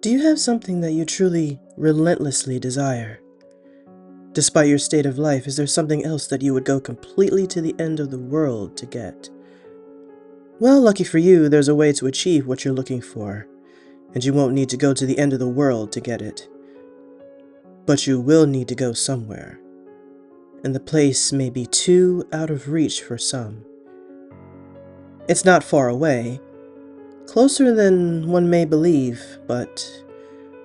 Do you have something that you truly, relentlessly desire? Despite your state of life, is there something else that you would go completely to the end of the world to get? Well, lucky for you, there's a way to achieve what you're looking for, and you won't need to go to the end of the world to get it. But you will need to go somewhere, and the place may be too out of reach for some. It's not far away, closer than one may believe, but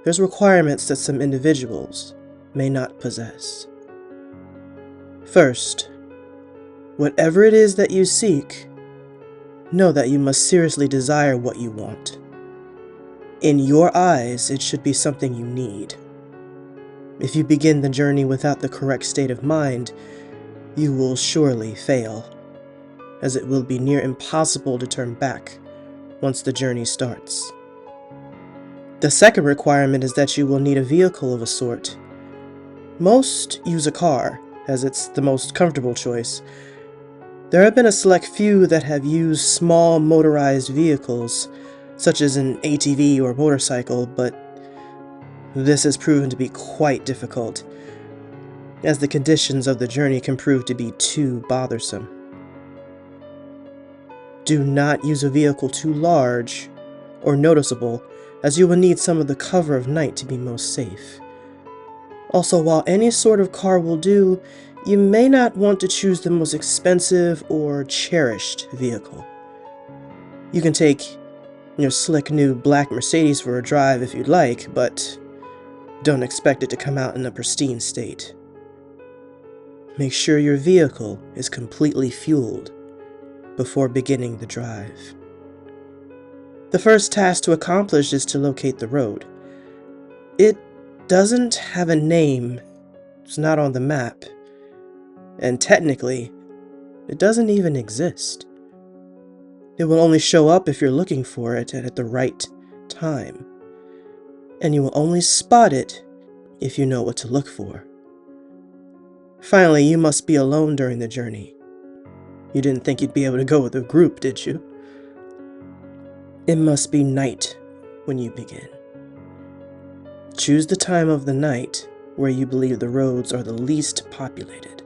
there's requirements that some individuals may not possess. First, whatever it is that you seek, know that you must seriously desire what you want. In your eyes, it should be something you need. If you begin the journey without the correct state of mind, you will surely fail, as it will be near impossible to turn back once the journey starts. The second requirement is that you will need a vehicle of a sort. Most use a car, as it's the most comfortable choice. There have been a select few that have used small motorized vehicles, such as an ATV or motorcycle, but this has proven to be quite difficult, as the conditions of the journey can prove to be too bothersome. Do not use a vehicle too large or noticeable, as you will need some of the cover of night to be most safe. Also, while any sort of car will do, you may not want to choose the most expensive or cherished vehicle. You can take your slick new black Mercedes for a drive if you'd like, but don't expect it to come out in a pristine state. Make sure your vehicle is completely fueled before beginning the drive. The first task to accomplish is to locate the road. It doesn't have a name, it's not on the map, and technically, it doesn't even exist. It will only show up if you're looking for it at the right time, and you will only spot it if you know what to look for. Finally, you must be alone during the journey. You didn't think you'd be able to go with a group, did you? It must be night when you begin. Choose the time of the night where you believe the roads are the least populated.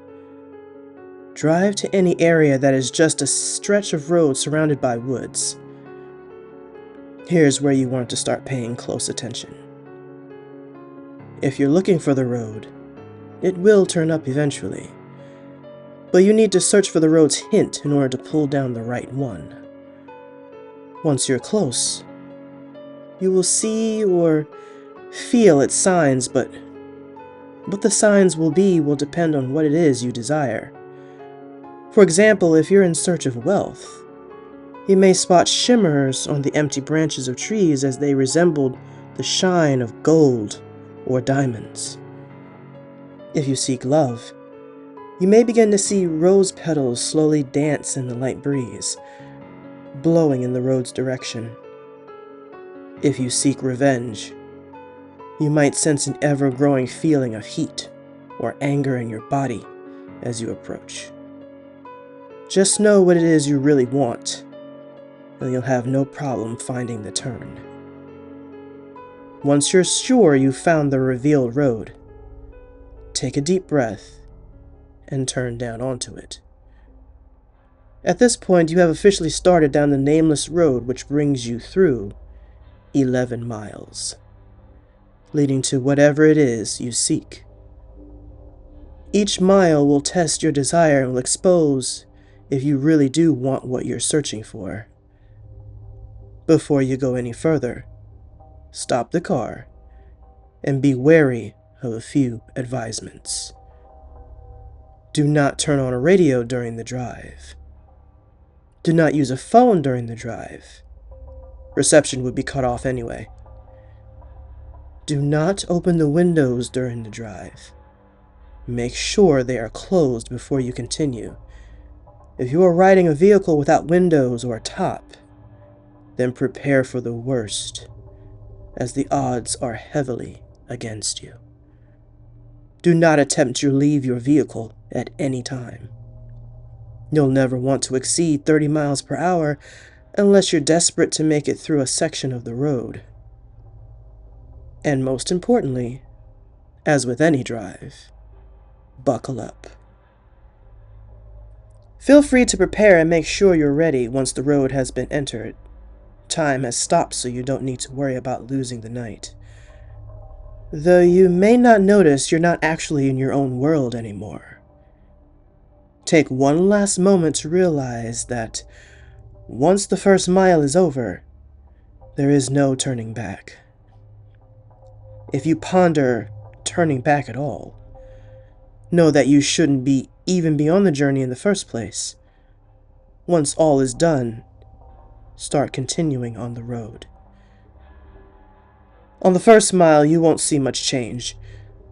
Drive to any area that is just a stretch of road surrounded by woods. Here's where you want to start paying close attention. If you're looking for the road, it will turn up eventually, but you need to search for the road's hint in order to pull down the right one. Once you're close, you will see or feel its signs, but what the signs will be will depend on what it is you desire. For example, if you're in search of wealth, you may spot shimmers on the empty branches of trees as they resembled the shine of gold or diamonds. If you seek love, you may begin to see rose petals slowly dance in the light breeze, blowing in the road's direction. If you seek revenge, you might sense an ever-growing feeling of heat or anger in your body as you approach. Just know what it is you really want, and you'll have no problem finding the turn. Once you're sure you've found the revealed road, take a deep breath and turn down onto it. At this point, you have officially started down the nameless road which brings you through 11 miles, leading to whatever it is you seek. Each mile will test your desire and will expose if you really do want what you're searching for. Before you go any further, stop the car and be wary of a few advisements. Do not turn on a radio during the drive. Do not use a phone during the drive. Reception would be cut off anyway. Do not open the windows during the drive. Make sure they are closed before you continue. If you are riding a vehicle without windows or a top, then prepare for the worst, as the odds are heavily against you. Do not attempt to leave your vehicle at any time. You'll never want to exceed 30 miles per hour unless you're desperate to make it through a section of the road. And most importantly, as with any drive, buckle up. Feel free to prepare and make sure you're ready once the road has been entered. Time has stopped, so you don't need to worry about losing the night. Though you may not notice you're not actually in your own world anymore. Take one last moment to realize that once the first mile is over, there is no turning back. If you ponder turning back at all, know that you shouldn't be even on the journey in the first place. Once all is done, start continuing on the road. On the first mile, you won't see much change.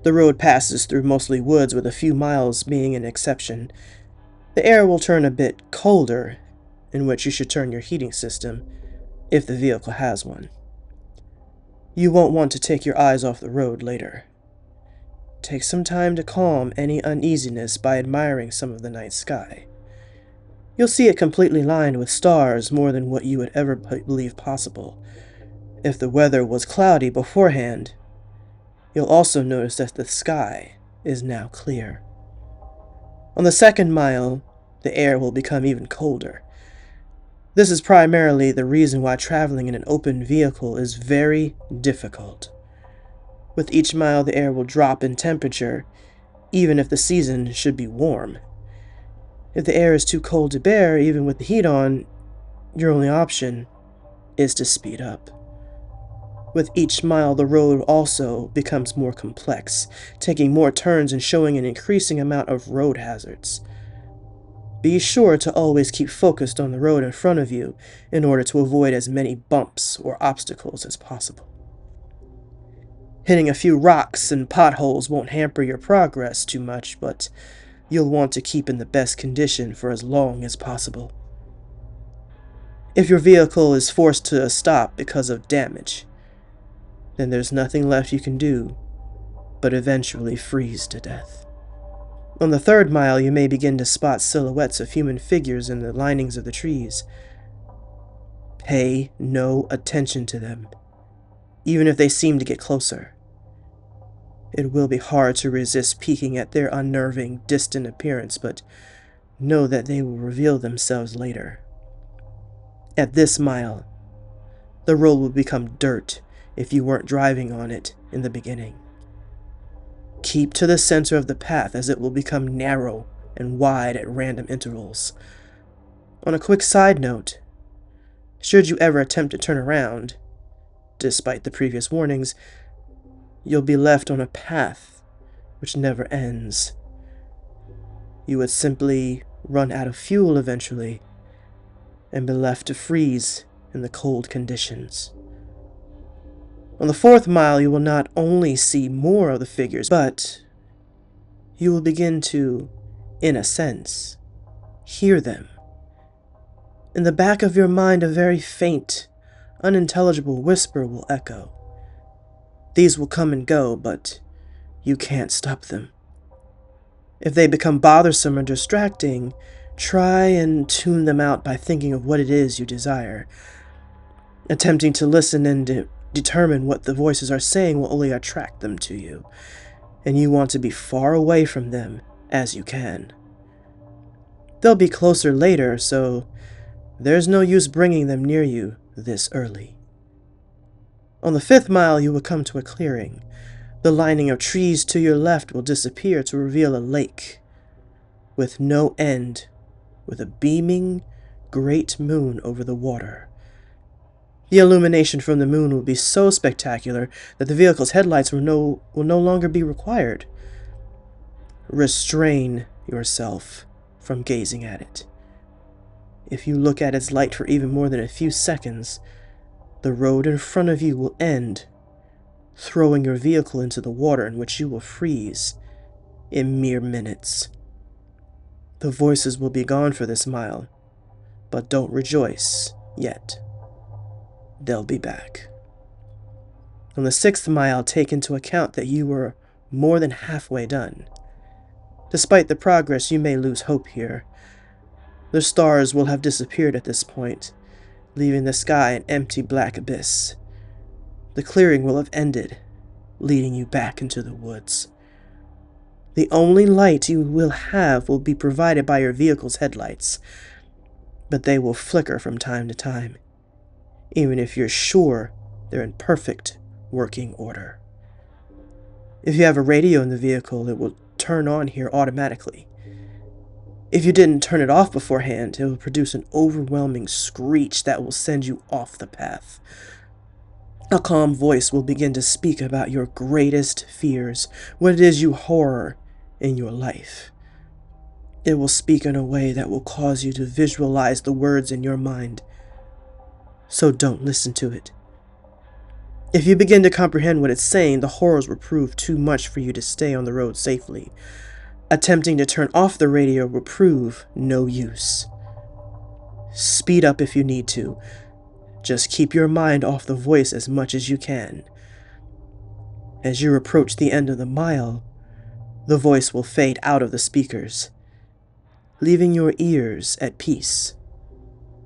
The road passes through mostly woods, with a few miles being an exception. The air will turn a bit colder, in which you should turn your heating system, if the vehicle has one. You won't want to take your eyes off the road later. Take some time to calm any uneasiness by admiring some of the night sky. You'll see it completely lined with stars, more than what you would ever believe possible. If the weather was cloudy beforehand, you'll also notice that the sky is now clear. On the second mile, the air will become even colder. This is primarily the reason why traveling in an open vehicle is very difficult. With each mile, the air will drop in temperature, even if the season should be warm. If the air is too cold to bear, even with the heat on, your only option is to speed up. With each mile, the road also becomes more complex, taking more turns and showing an increasing amount of road hazards. Be sure to always keep focused on the road in front of you in order to avoid as many bumps or obstacles as possible. Hitting a few rocks and potholes won't hamper your progress too much, but you'll want to keep in the best condition for as long as possible. If your vehicle is forced to stop because of damage, then there's nothing left you can do but eventually freeze to death. On the third mile, you may begin to spot silhouettes of human figures in the linings of the trees. Pay no attention to them, even if they seem to get closer. It will be hard to resist peeking at their unnerving, distant appearance, but know that they will reveal themselves later. At this mile, the road will become dirt if you weren't driving on it in the beginning. Keep to the center of the path, as it will become narrow and wide at random intervals. On a quick side note, should you ever attempt to turn around, despite the previous warnings, you'll be left on a path which never ends. You would simply run out of fuel eventually and be left to freeze in the cold conditions. On the fourth mile, you will not only see more of the figures, but you will begin to, in a sense, hear them. In the back of your mind, a very faint, unintelligible whisper will echo. These will come and go, but you can't stop them. If they become bothersome or distracting, try and tune them out by thinking of what it is you desire. Attempting to listen and determine what the voices are saying will only attract them to you, and you want to be far away from them as you can. They'll be closer later, so there's no use bringing them near you this early. On the fifth mile, you will come to a clearing. The lining of trees to your left will disappear to reveal a lake with no end, with a beaming, great moon over the water. The illumination from the moon will be so spectacular that the vehicle's headlights will no longer be required. Restrain yourself from gazing at it. If you look at its light for even more than a few seconds, the road in front of you will end, throwing your vehicle into the water, in which you will freeze in mere minutes. The voices will be gone for this mile, but don't rejoice yet. They'll be back. On the sixth mile, take into account that you were more than halfway done. Despite the progress, you may lose hope here. The stars will have disappeared at this point, leaving the sky an empty black abyss. The clearing will have ended, leading you back into the woods. The only light you will have will be provided by your vehicle's headlights, but they will flicker from time to time, even if you're sure they're in perfect working order. If you have a radio in the vehicle, it will turn on here automatically. If you didn't turn it off beforehand, it will produce an overwhelming screech that will send you off the path. A calm voice will begin to speak about your greatest fears, what it is you horror in your life. It will speak in a way that will cause you to visualize the words in your mind. So don't listen to it. If you begin to comprehend what it's saying, the horrors will prove too much for you to stay on the road safely. Attempting to turn off the radio will prove no use. Speed up if you need to. Just keep your mind off the voice as much as you can. As you approach the end of the mile, the voice will fade out of the speakers, leaving your ears at peace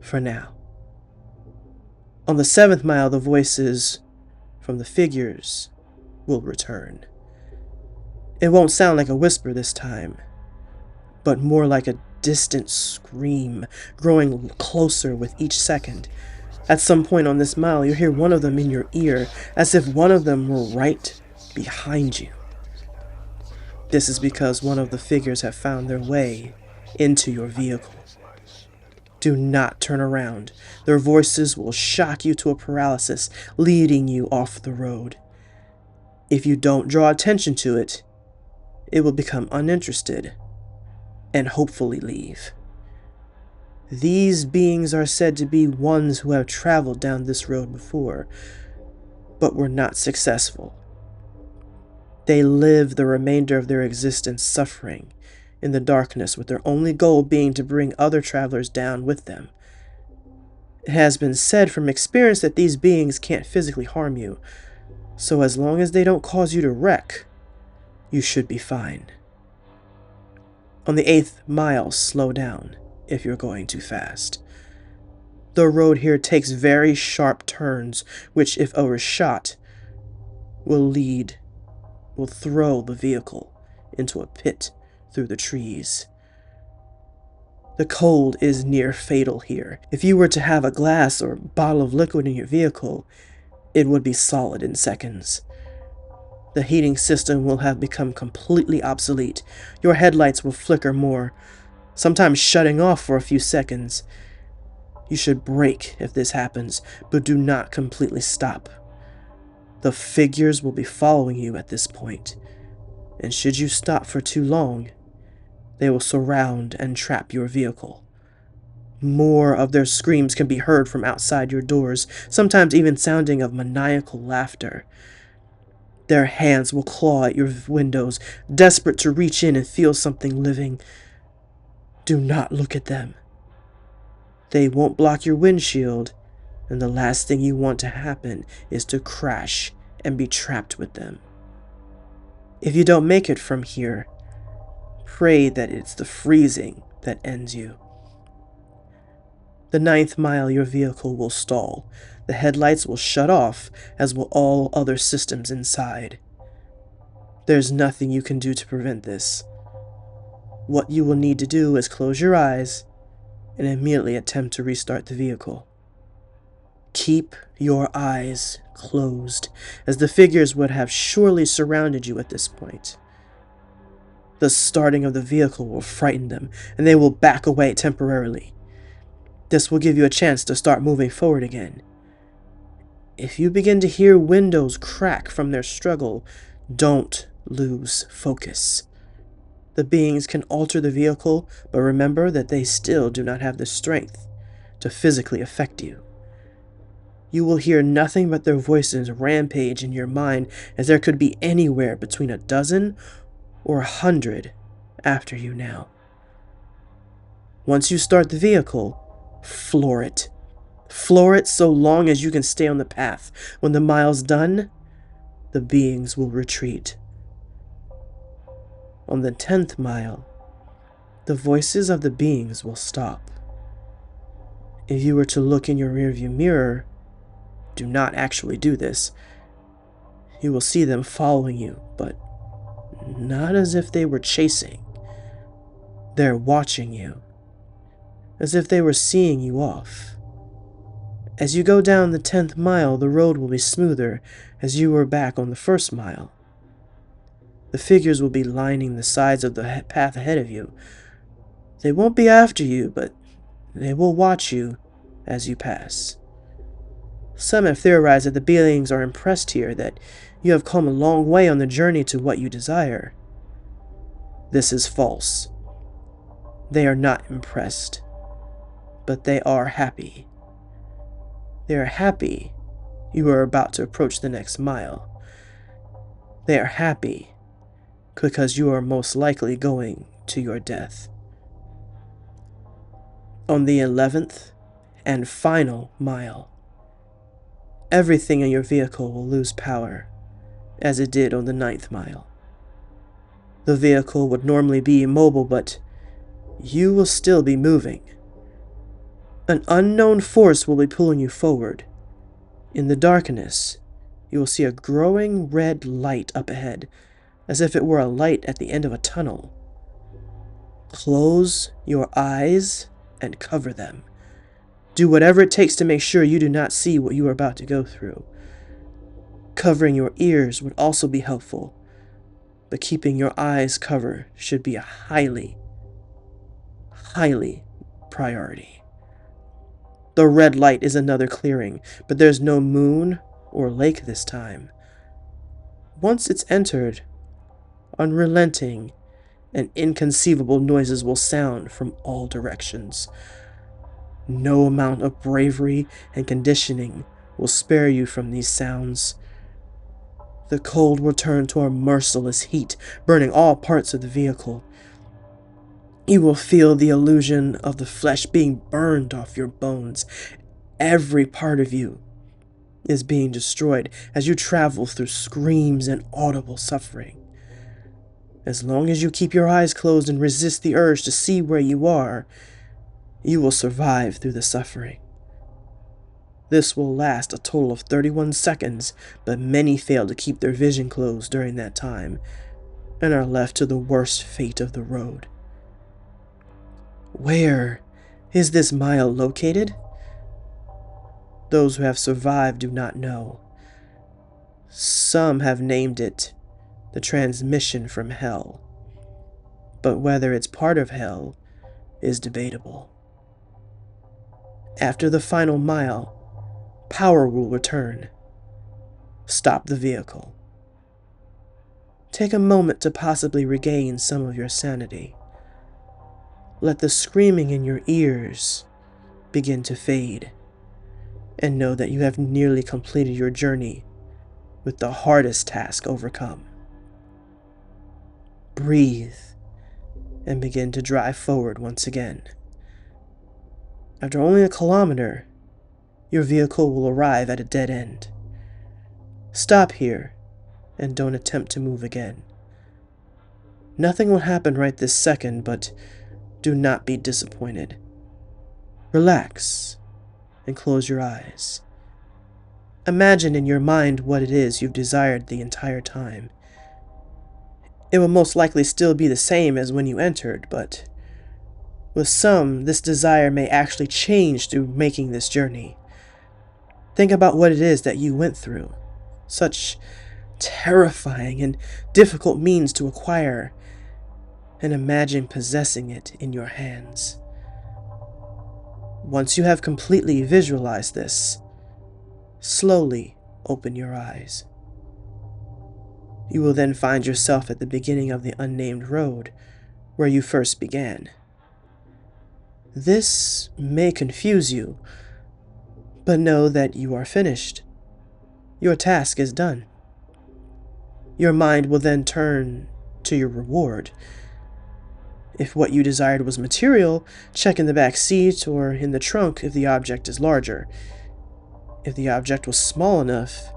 for now. On the 7th mile, the voices from the figures will return. It won't sound like a whisper this time, but more like a distant scream, growing closer with each second. At some point on this mile, you'll hear one of them in your ear, as if one of them were right behind you. This is because one of the figures have found their way into your vehicle. Do not turn around. Their voices will shock you to a paralysis, leading you off the road. If you don't draw attention to it, it will become uninterested and hopefully leave. These beings are said to be ones who have traveled down this road before, but were not successful. They live the remainder of their existence suffering in the darkness, with their only goal being to bring other travelers down with them. It has been said from experience that these beings can't physically harm you, so as long as they don't cause you to wreck, you should be fine. On the 8th mile, slow down if you're going too fast. The road here takes very sharp turns, which, if overshot, will throw the vehicle into a pit through the trees. The cold is near fatal here. If you were to have a glass or bottle of liquid in your vehicle, it would be solid in seconds. The heating system will have become completely obsolete. Your headlights will flicker more, sometimes shutting off for a few seconds. You should brake if this happens, but do not completely stop. The figures will be following you at this point, and should you stop for too long, they will surround and trap your vehicle. More of their screams can be heard from outside your doors, sometimes even sounding of maniacal laughter. Their hands will claw at your windows, desperate to reach in and feel something living. Do not look at them. They won't block your windshield, and the last thing you want to happen is to crash and be trapped with them. If you don't make it from here, pray that it's the freezing that ends you. The 9th mile, your vehicle will stall. The headlights will shut off, as will all other systems inside. There's nothing you can do to prevent this. What you will need to do is close your eyes and immediately attempt to restart the vehicle. Keep your eyes closed, as the figures would have surely surrounded you at this point. The starting of the vehicle will frighten them, and they will back away temporarily. This will give you a chance to start moving forward again. If you begin to hear windows crack from their struggle, don't lose focus. The beings can alter the vehicle, but remember that they still do not have the strength to physically affect you. You will hear nothing but their voices rampage in your mind, as there could be anywhere between a dozen or 100 after you now. Once you start the vehicle, floor it. Floor it so long as you can stay on the path. When the mile's done, the beings will retreat. On the 10th mile, the voices of the beings will stop. If you were to look in your rearview mirror, do not actually do this. You will see them following you, but not as if they were chasing. They're watching you, as if they were seeing you off. As you go down the 10th mile, the road will be smoother as you were back on the first mile. The figures will be lining the sides of the path ahead of you. They won't be after you, but they will watch you as you pass. Some have theorized that the beings are impressed here, that you have come a long way on the journey to what you desire. This is false. They are not impressed, but they are happy. They are happy you are about to approach the next mile. They are happy because you are most likely going to your death. On the 11th and final mile, everything in your vehicle will lose power, as it did on the 9th mile. The vehicle would normally be immobile, but you will still be moving. An unknown force will be pulling you forward. In the darkness, you will see a growing red light up ahead, as if it were a light at the end of a tunnel. Close your eyes and cover them. Do whatever it takes to make sure you do not see what you are about to go through. Covering your ears would also be helpful, but keeping your eyes covered should be a highly priority. The red light is another clearing, but there's no moon or lake this time. Once it's entered, unrelenting and inconceivable noises will sound from all directions. No amount of bravery and conditioning will spare you from these sounds. The cold will turn to a merciless heat, burning all parts of the vehicle. You will feel the illusion of the flesh being burned off your bones. Every part of you is being destroyed as you travel through screams and audible suffering. As long as you keep your eyes closed and resist the urge to see where you are, you will survive through the suffering. This will last a total of 31 seconds, but many fail to keep their vision closed during that time and are left to the worst fate of the road. Where is this mile located? Those who have survived do not know. Some have named it the transmission from hell, but whether it's part of hell is debatable. After the final mile, power will return. Stop the vehicle. Take a moment to possibly regain some of your sanity. Let the screaming in your ears begin to fade, and know that you have nearly completed your journey with the hardest task overcome. Breathe and begin to drive forward once again. After only a kilometer, your vehicle will arrive at a dead end. Stop here and don't attempt to move again. Nothing will happen right this second, but do not be disappointed. Relax and close your eyes. Imagine in your mind what it is you've desired the entire time. It will most likely still be the same as when you entered, but with some, this desire may actually change through making this journey. Think about what it is that you went through. Such terrifying and difficult means to acquire, and imagine possessing it in your hands. Once you have completely visualized this, slowly open your eyes. You will then find yourself at the beginning of the unnamed road where you first began. This may confuse you, but know that you are finished. Your task is done. Your mind will then turn to your reward. If what you desired was material, check in the back seat or in the trunk if the object is larger. If the object was small enough,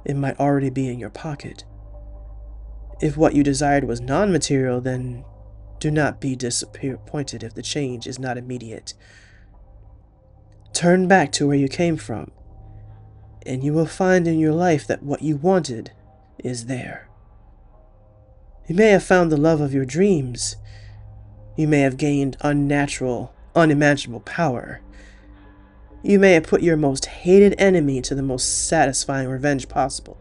it might already be in your pocket. If what you desired was non-material, then do not be disappointed if the change is not immediate. Turn back to where you came from, and you will find in your life that what you wanted is there. You may have found the love of your dreams. You may have gained unnatural, unimaginable power. You may have put your most hated enemy to the most satisfying revenge possible.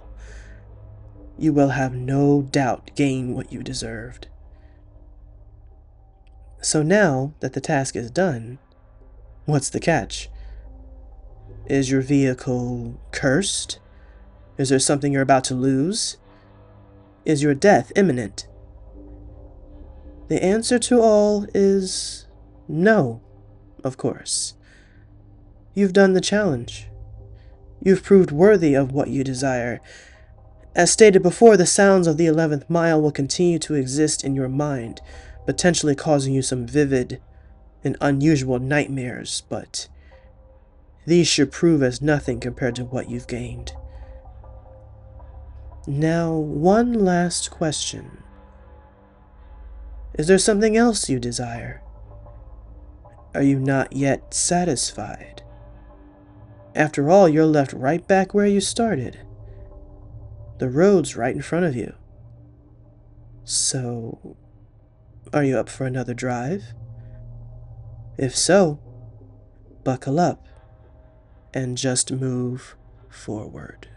You will have no doubt gained what you deserved. So now that the task is done, what's the catch? Is your vehicle cursed? Is there something you're about to lose? Is your death imminent? The answer to all is no, of course. You've done the challenge. You've proved worthy of what you desire. As stated before, the sounds of the 11th mile will continue to exist in your mind, potentially causing you some vivid and unusual nightmares, but these should prove as nothing compared to what you've gained. Now, one last question. Is there something else you desire? Are you not yet satisfied? After all, you're left right back where you started. The road's right in front of you. So, are you up for another drive? If so, buckle up and just move forward.